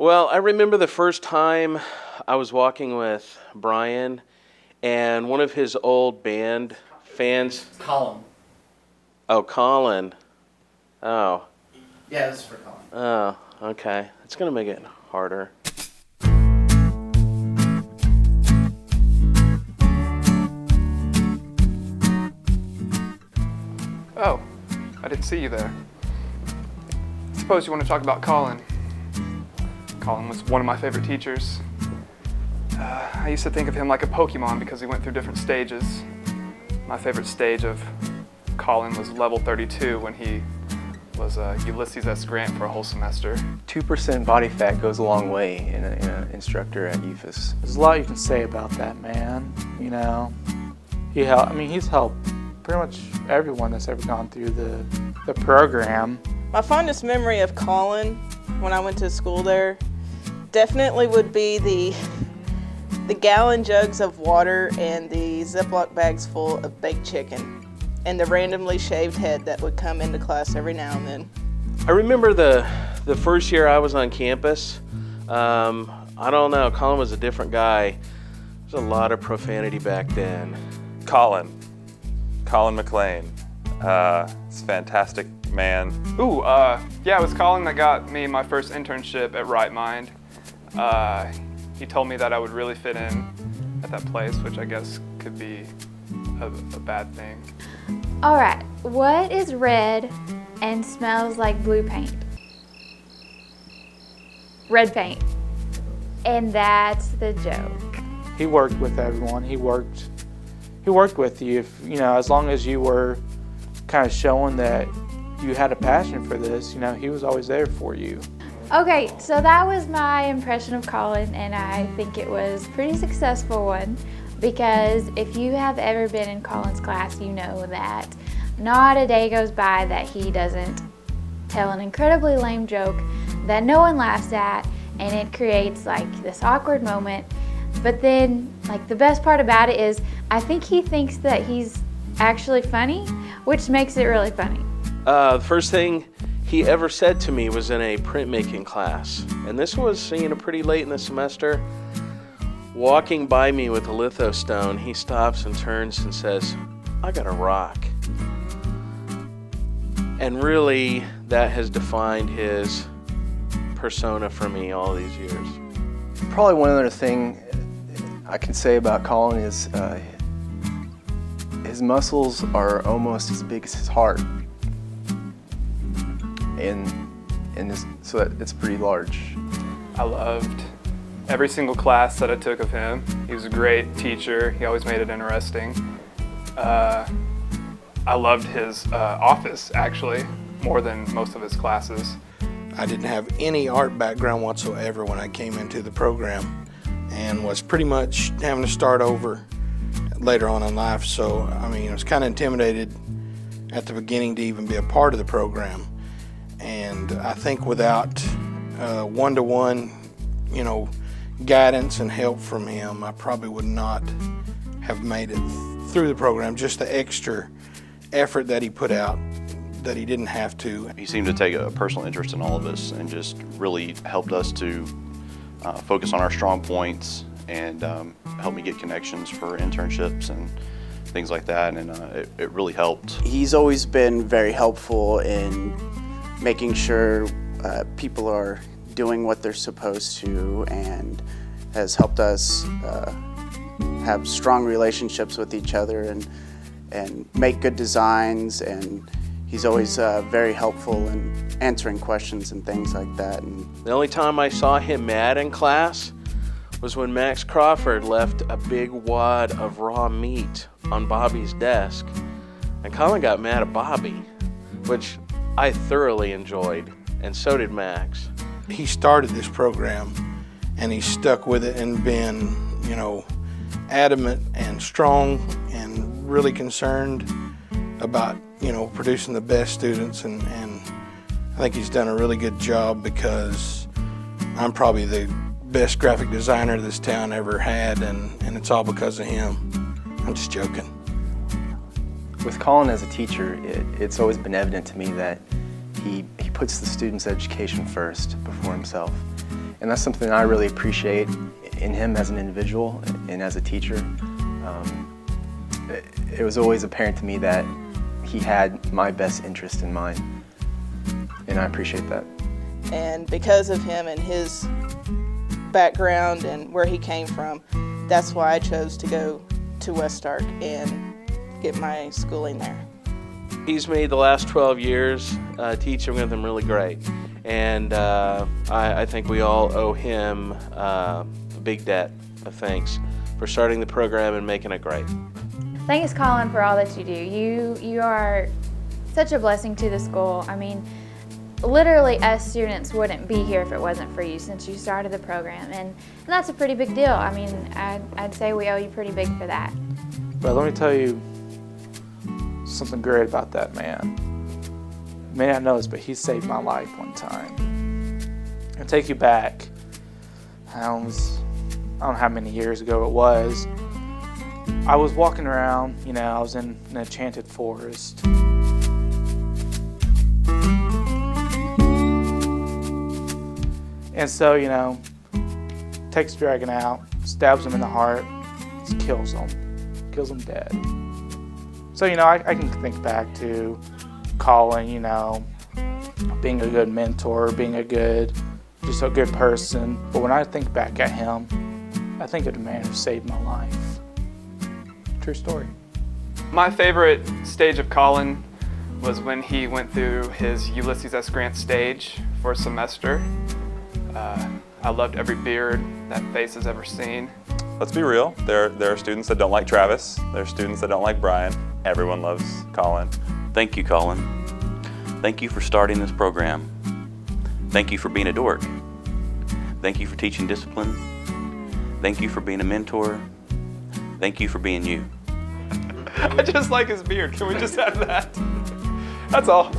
Well, I remember the first time I was walking with Brian and one of his old band fans. Colin. Oh, Colin. Oh. Yeah, this is for Colin. Oh, okay. It's going to make it harder. Oh, I didn't see you there. Suppose you want to talk about Colin. Colin was one of my favorite teachers. I used to think of him like a Pokemon because he went through different stages. My favorite stage of Colin was level 32 when he was Ulysses S. Grant for a whole semester. 2% body fat goes a long way in an instructor at UFAS. There's a lot you can say about that man, you know. He's helped pretty much everyone that's ever gone through the program. My fondest memory of Colin when I went to school there definitely would be the gallon jugs of water and the Ziploc bags full of baked chicken and the randomly shaved head that would come into class every now and then. I remember the first year I was on campus. I don't know, Colin was a different guy. There's a lot of profanity back then. Colin McLAIN. He's a fantastic man. Ooh, yeah, it was Colin that got me my first internship at Right Mind. He told me that I would really fit in at that place, which I guess could be a bad thing. All right, what is red and smells like blue paint? Red paint. And that's the joke. He worked with everyone. He worked with you, as long as you were kind of showing that you had a passion for this, he was always there for you. Okay, so that was my impression of Colin, and I think it was a pretty successful one, because if you have ever been in Colin's class, you know that not a day goes by that he doesn't tell an incredibly lame joke that no one laughs at, and it creates like this awkward moment. But then, like, the best part about it is I think he thinks that he's actually funny, which makes it really funny. The first thing he ever said to me was in a printmaking class, and this was pretty late in the semester. Walking by me with a litho stone, he stops and turns and says, "I got a rock." And really, that has defined his persona for me all these years. Probably one other thing I can say about Colin is his muscles are almost as big as his heart. So it's pretty large. I loved every single class that I took of him. He was a great teacher. He always made it interesting. I loved his office, actually, more than most of his classes. I didn't have any art background whatsoever when I came into the program and was pretty much having to start over later on in life. So, I was kind of intimidated at the beginning to even be a part of the program. And I think without one-to-one, guidance and help from him, I probably would not have made it through the program. Just the extra effort that he put out that he didn't have to. He seemed to take a personal interest in all of us and just really helped us to focus on our strong points and help me get connections for internships and things like that, and it really helped. He's always been very helpful in making sure people are doing what they're supposed to, and has helped us have strong relationships with each other and make good designs, and he's always very helpful in answering questions and things like that. And the only time I saw him mad in class was when Max Crawford left a big wad of raw meat on Bobby's desk, and Colin got mad at Bobby, which I thoroughly enjoyed, and so did Max. He started this program and he stuck with it and been, adamant and strong and really concerned about, producing the best students, and I think he's done a really good job, because I'm probably the best graphic designer this town ever had, and it's all because of him. I'm just joking. With Colin as a teacher, it's always been evident to me that he puts the student's education first before himself. And that's something I really appreciate in him as an individual and as a teacher. It was always apparent to me that he had my best interest in mind, and I appreciate that. And because of him and his background and where he came from, that's why I chose to go to West Stark and get my schooling there. He's made the last 12 years teaching with him really great, and I think we all owe him a big debt of thanks for starting the program and making it great. Thanks, Colin, for all that you do. You are such a blessing to the school. I mean, literally us students wouldn't be here if it wasn't for you since you started the program, and that's a pretty big deal. I mean, I'd say we owe you pretty big for that. But let me tell you something great about that man. You may not know this, but he saved my life one time. I'll take you back. I don't know how many years ago it was. I was walking around, you know, I was in an enchanted forest. And so, you know, takes the dragon out, stabs him in the heart, just kills him dead. So, you know, I can think back to Colin, you know, being a good mentor, being just a good person. But when I think back at him, I think of the man who saved my life. True story. My favorite stage of Colin was when he went through his Ulysses S. Grant stage for a semester. I loved every beard that face has ever seen. Let's be real, there are students that don't like Travis, there are students that don't like Brian. Everyone loves Colin. Thank you, Colin. Thank you for starting this program. Thank you for being a dork. Thank you for teaching discipline. Thank you for being a mentor. Thank you for being you. I just like his beard. Can we just have that? That's all.